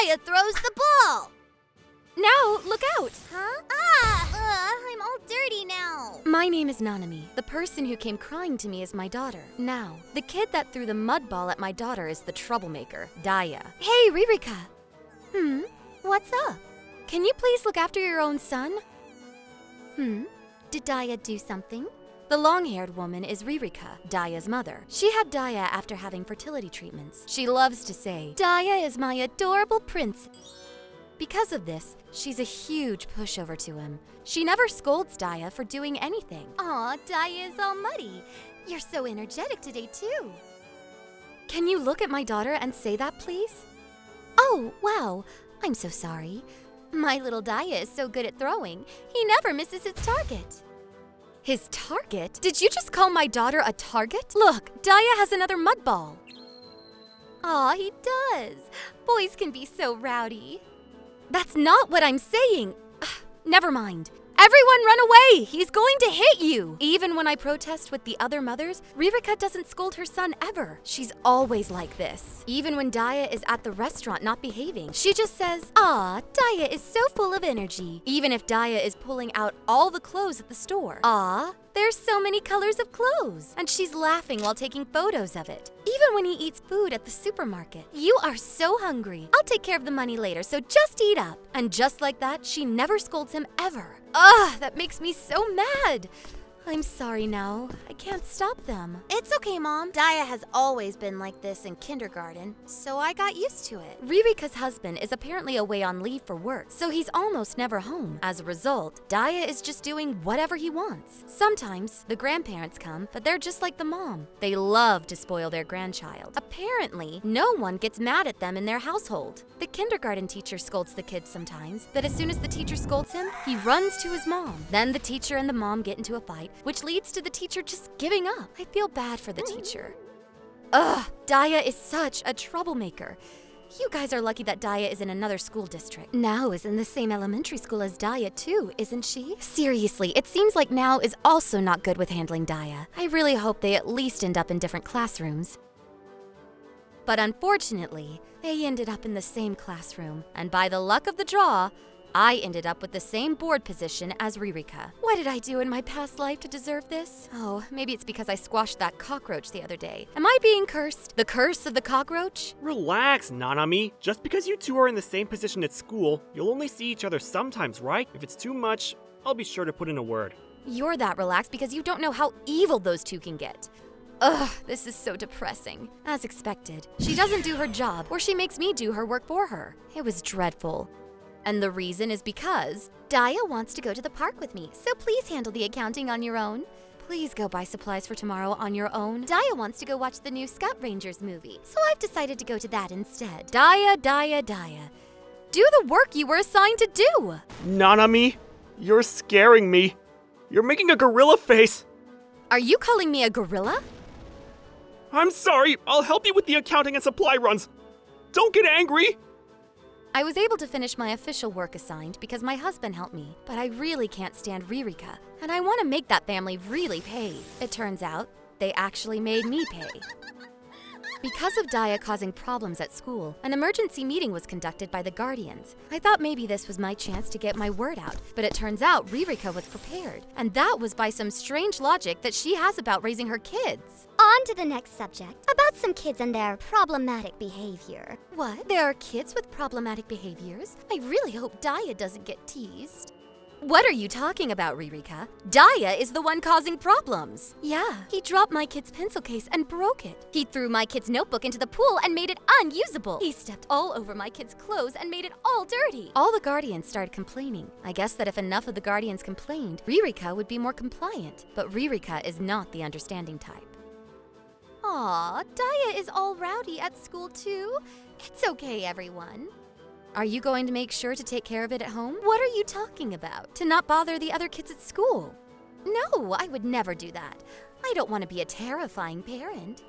Daya throws the ball! Now, look out! Huh? I'm all dirty now. My name is Nanami. The person who came crying to me is my daughter. Now, the kid that threw the mud ball at my daughter is the troublemaker, Daya. Hey, Ririka! What's up? Can you please look after your own son? Did Daya do something? The long-haired woman is Ririka, Daya's mother. She had Daya after having fertility treatments. She loves to say, "Daya is my adorable prince." Because of this, she's a huge pushover to him. She never scolds Daya for doing anything. Aw, Daya is all muddy. You're so energetic today, too. Can you look at my daughter and say that, please? Oh, wow. I'm so sorry. My little Daya is so good at throwing, he never misses his target. His target? Did you just call my daughter a target? Look, Daya has another mud ball. Aw, he does. Boys can be so rowdy. That's not what I'm saying. Never mind. Everyone run away! He's going to hit you! Even when I protest with the other mothers, Ririka doesn't scold her son ever. She's always like this. Even when Daya is at the restaurant not behaving, she just says, "Aw, Daya is so full of energy." Even if Daya is pulling out all the clothes at the store. "Aw, there's so many colors of clothes." And she's laughing while taking photos of it. Even when he eats food at the supermarket. "You are so hungry. I'll take care of the money later, so just eat up." And just like that, she never scolds him ever. Ugh, that makes me so mad. I'm sorry now. I can't stop them. It's okay, Mom. Daya has always been like this in kindergarten, so I got used to it. Ririka's husband is apparently away on leave for work, so he's almost never home. As a result, Daya is just doing whatever he wants. Sometimes, the grandparents come, but they're just like the mom. They love to spoil their grandchild. Apparently, no one gets mad at them in their household. The kindergarten teacher scolds the kid sometimes, but as soon as the teacher scolds him, he runs to his mom. Then the teacher and the mom get into a fight, which leads to the teacher just giving up. I feel bad for the teacher. Ugh, Daya is such a troublemaker. You guys are lucky that Daya is in another school district. Now is in the same elementary school as Daya too, isn't she? Seriously, it seems like Now is also not good with handling Daya. I really hope they at least end up in different classrooms. But unfortunately, they ended up in the same classroom, and by the luck of the draw, I ended up with the same board position as Ririka. What did I do in my past life to deserve this? Oh, maybe it's because I squashed that cockroach the other day. Am I being cursed? The curse of the cockroach? Relax, Nanami. Just because you two are in the same position at school, you'll only see each other sometimes, right? If it's too much, I'll be sure to put in a word. You're that relaxed because you don't know how evil those two can get. Ugh, this is so depressing. As expected, she doesn't do her job, or she makes me do her work for her. It was dreadful. And the reason is because Daya wants to go to the park with me, so please handle the accounting on your own. Please go buy supplies for tomorrow on your own. Daya wants to go watch the new Scout Rangers movie, so I've decided to go to that instead. Daya. Do the work you were assigned to do! Nanami, you're scaring me. You're making a gorilla face. Are you calling me a gorilla? I'm sorry, I'll help you with the accounting and supply runs. Don't get angry. I was able to finish my official work assigned because my husband helped me, but I really can't stand Ririka, and I want to make that family really pay. It turns out, they actually made me pay. Because of Daya causing problems at school, an emergency meeting was conducted by the guardians. I thought maybe this was my chance to get my word out, but it turns out Ririka was prepared, and that was by some strange logic that she has about raising her kids. On to the next subject, about some kids and their problematic behavior. What? There are kids with problematic behaviors? I really hope Daya doesn't get teased. What are you talking about, Ririka? Daya is the one causing problems. Yeah, he dropped my kid's pencil case and broke it. He threw my kid's notebook into the pool and made it unusable. He stepped all over my kid's clothes and made it all dirty. All the guardians started complaining. I guess that if enough of the guardians complained, Ririka would be more compliant. But Ririka is not the understanding type. Aw, Daya is all rowdy at school too. It's okay, everyone. Are you going to make sure to take care of it at home? What are you talking about? To not bother the other kids at school? No, I would never do that. I don't want to be a terrifying parent.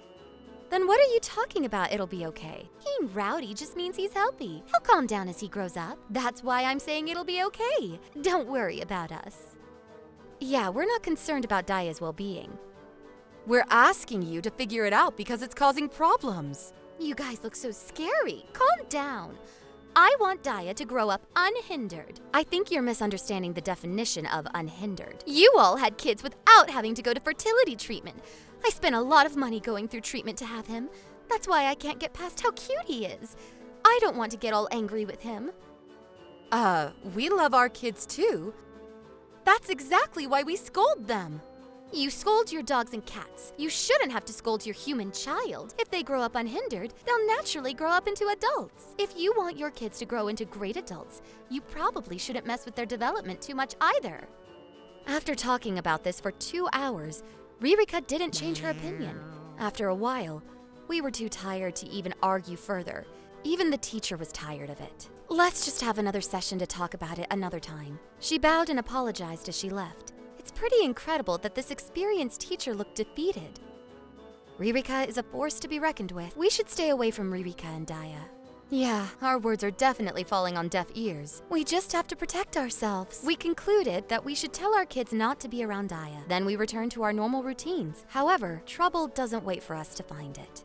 Then what are you talking about it'll be okay? Being rowdy just means he's healthy. He'll calm down as he grows up. That's why I'm saying it'll be okay. Don't worry about us. Yeah, we're not concerned about Daya's well-being. We're asking you to figure it out because it's causing problems. You guys look so scary. Calm down. I want Daya to grow up unhindered. I think you're misunderstanding the definition of unhindered. You all had kids without having to go to fertility treatment. I spent a lot of money going through treatment to have him. That's why I can't get past how cute he is. I don't want to get all angry with him. We love our kids too. That's exactly why we scold them. You scold your dogs and cats. You shouldn't have to scold your human child. If they grow up unhindered, they'll naturally grow up into adults. If you want your kids to grow into great adults, you probably shouldn't mess with their development too much either. After talking about this for 2 hours, Ririka didn't change her opinion. After a while, we were too tired to even argue further. Even the teacher was tired of it. Let's just have another session to talk about it another time. She bowed and apologized as she left. It's pretty incredible that this experienced teacher looked defeated. Ririka is a force to be reckoned with. We should stay away from Ririka and Daya. Yeah, our words are definitely falling on deaf ears. We just have to protect ourselves. We concluded that we should tell our kids not to be around Daya. Then we return to our normal routines. However, trouble doesn't wait for us to find it.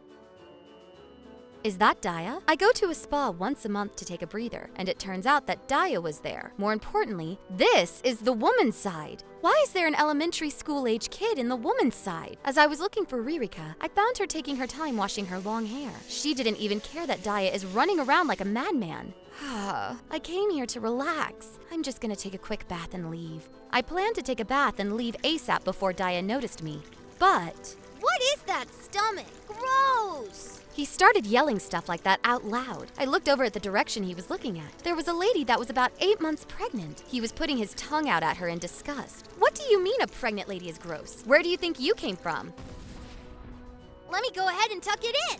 Is that Daya? I go to a spa once a month to take a breather, and it turns out that Daya was there. More importantly, this is the woman's side. Why is there an elementary school-age kid in the woman's side? As I was looking for Ririka, I found her taking her time washing her long hair. She didn't even care that Daya is running around like a madman. I came here to relax. I'm just gonna take a quick bath and leave. I planned to take a bath and leave ASAP before Daya noticed me, but... What is that stomach? Gross! He started yelling stuff like that out loud. I looked over at the direction he was looking at. There was a lady that was about 8 months pregnant. He was putting his tongue out at her in disgust. What do you mean a pregnant lady is gross? Where do you think you came from? Let me go ahead and tuck it in.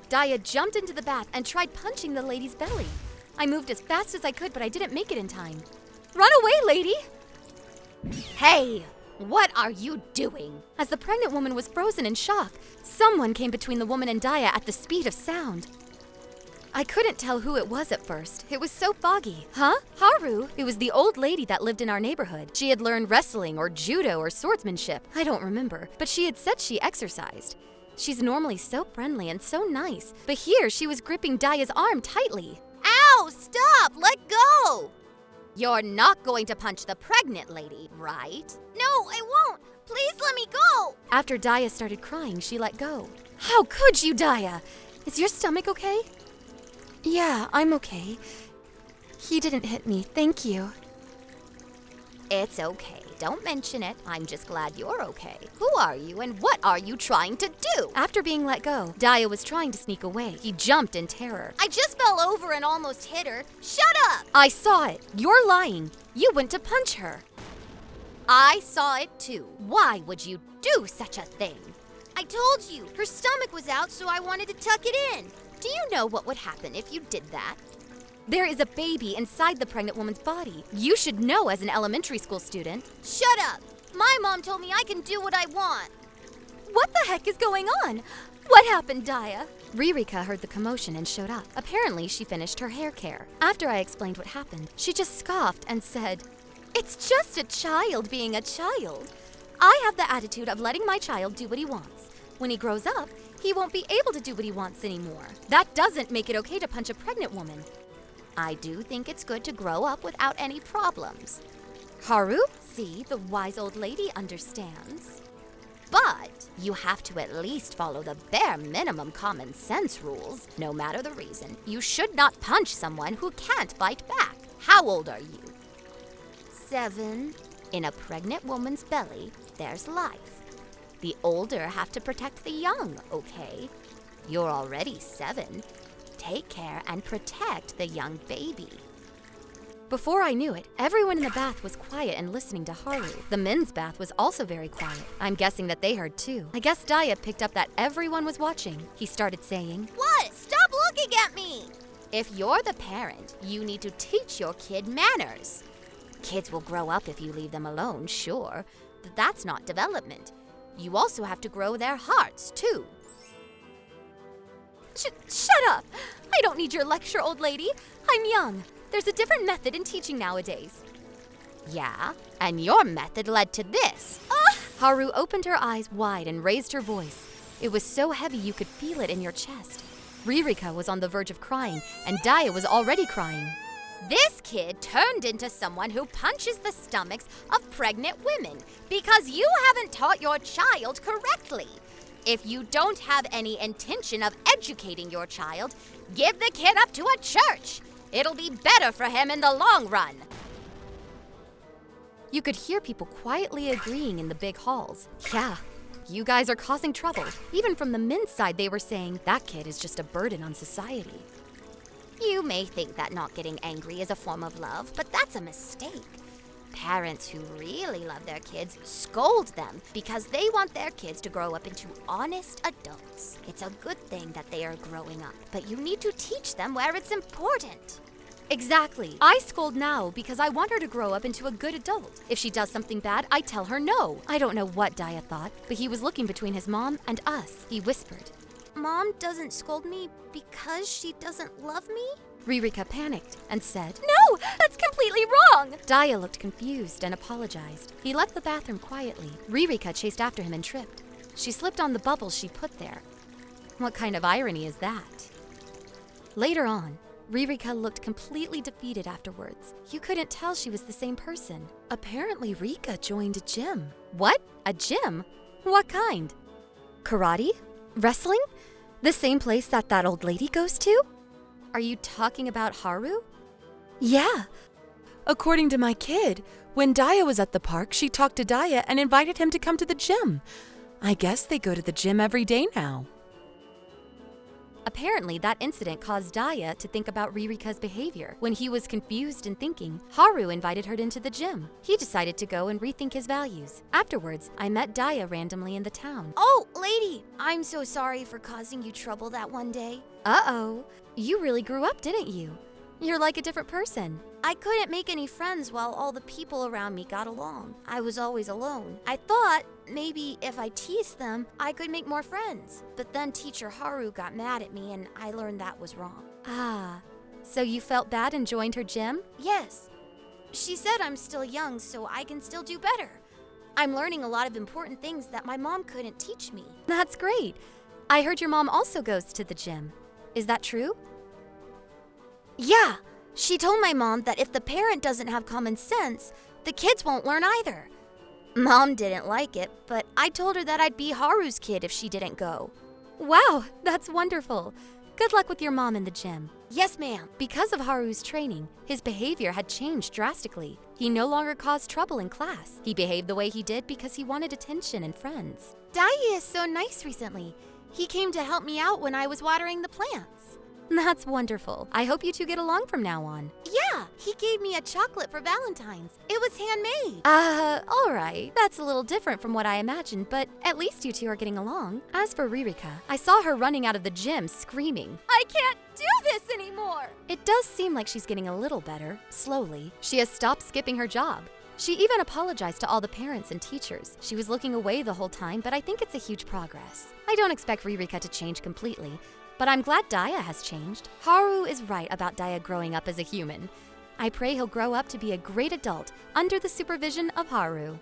Daya jumped into the bath and tried punching the lady's belly. I moved as fast as I could, but I didn't make it in time. Run away, lady! Hey! What are you doing? As the pregnant woman was frozen in shock, someone came between the woman and Daya at the speed of sound. I couldn't tell who it was at first. It was so foggy. Huh? Haru? It was the old lady that lived in our neighborhood. She had learned wrestling or judo or swordsmanship. I don't remember, but she had said she exercised. She's normally so friendly and so nice, but here she was gripping Daya's arm tightly. Ow! Stop! Let go! You're not going to punch the pregnant lady, right? No, I won't! Please let me go! After Daya started crying, she let go. How could you, Daya? Is your stomach okay? Yeah, I'm okay. He didn't hit me, thank you. It's okay. Don't mention it. I'm just glad you're okay. Who are you and what are you trying to do? After being let go, Daya was trying to sneak away. He jumped in terror. I just fell over and almost hit her. Shut up! I saw it. You're lying. You went to punch her. I saw it too. Why would you do such a thing? I told you, her stomach was out, so I wanted to tuck it in. Do you know what would happen if you did that? There is a baby inside the pregnant woman's body. You should know as an elementary school student. Shut up! My mom told me I can do what I want. What the heck is going on? What happened, Daya? Ririka heard the commotion and showed up. Apparently, she finished her hair care. After I explained what happened, she just scoffed and said, "It's just a child being a child. I have the attitude of letting my child do what he wants. When he grows up, he won't be able to do what he wants anymore. That doesn't make it okay to punch a pregnant woman." I do think it's good to grow up without any problems. Haru? See, the wise old lady understands. But you have to at least follow the bare minimum common sense rules. No matter the reason, you should not punch someone who can't fight back. How old are you? 7. In a pregnant woman's belly, there's life. The older have to protect the young, okay? You're already 7. Take care and protect the young baby. Before I knew it, everyone in the bath was quiet and listening to Haru. The men's bath was also very quiet. I'm guessing that they heard too. I guess Daya picked up that everyone was watching. He started saying, What? Stop looking at me! If you're the parent, you need to teach your kid manners. Kids will grow up if you leave them alone, sure, but that's not development. You also have to grow their hearts, too. Shut up! I don't need your lecture, old lady. I'm young. There's a different method in teaching nowadays. Yeah, and your method led to this. Haru opened her eyes wide and raised her voice. It was so heavy you could feel it in your chest. Ririka was on the verge of crying, and Daya was already crying. This kid turned into someone who punches the stomachs of pregnant women because you haven't taught your child correctly. If you don't have any intention of educating your child, give the kid up to a church. It'll be better for him in the long run. You could hear people quietly agreeing in the big halls. Yeah, you guys are causing trouble. Even from the men's side, they were saying that kid is just a burden on society. You may think that not getting angry is a form of love, but that's a mistake. Parents who really love their kids scold them because they want their kids to grow up into honest adults. It's a good thing that they are growing up, but you need to teach them where it's important. Exactly. I scold now because I want her to grow up into a good adult. If she does something bad, I tell her no. I don't know what Daya thought, but he was looking between his mom and us. He whispered. Mom doesn't scold me because she doesn't love me? Ririka panicked and said, No, that's completely wrong! Daya looked confused and apologized. He left the bathroom quietly. Ririka chased after him and tripped. She slipped on the bubbles she put there. What kind of irony is that? Later on, Ririka looked completely defeated afterwards. You couldn't tell she was the same person. Apparently, Rika joined a gym. What? A gym? What kind? Karate? Wrestling? The same place that old lady goes to? Are you talking about Haru? Yeah. According to my kid, when Daya was at the park, she talked to Daya and invited him to come to the gym. I guess they go to the gym every day now. Apparently, that incident caused Daya to think about Ririka's behavior. When he was confused and thinking, Haru invited her into the gym. He decided to go and rethink his values. Afterwards, I met Daya randomly in the town. Oh, lady, I'm so sorry for causing you trouble that one day. Uh-oh, you really grew up, didn't you? You're like a different person. I couldn't make any friends while all the people around me got along. I was always alone. I thought maybe if I teased them, I could make more friends. But then teacher Haru got mad at me and I learned that was wrong. Ah, so you felt bad and joined her gym? Yes. She said I'm still young, so I can still do better. I'm learning a lot of important things that my mom couldn't teach me. That's great. I heard your mom also goes to the gym. Is that true? Yeah, she told my mom that if the parent doesn't have common sense, the kids won't learn either. Mom didn't like it, but I told her that I'd be Haru's kid if she didn't go. Wow, that's wonderful. Good luck with your mom in the gym. Yes, ma'am. Because of Haru's training, his behavior had changed drastically. He no longer caused trouble in class. He behaved the way he did because he wanted attention and friends. Daya is so nice recently. He came to help me out when I was watering the plants. That's wonderful. I hope you two get along from now on. Yeah, he gave me a chocolate for Valentine's. It was handmade. All right. That's a little different from what I imagined, but at least you two are getting along. As for Ririka, I saw her running out of the gym screaming. I can't do this anymore. It does seem like she's getting a little better, slowly. She has stopped skipping her job. She even apologized to all the parents and teachers. She was looking away the whole time, but I think it's a huge progress. I don't expect Ririka to change completely, but I'm glad Daya has changed. Haru is right about Daya growing up as a human. I pray he'll grow up to be a great adult under the supervision of Haru.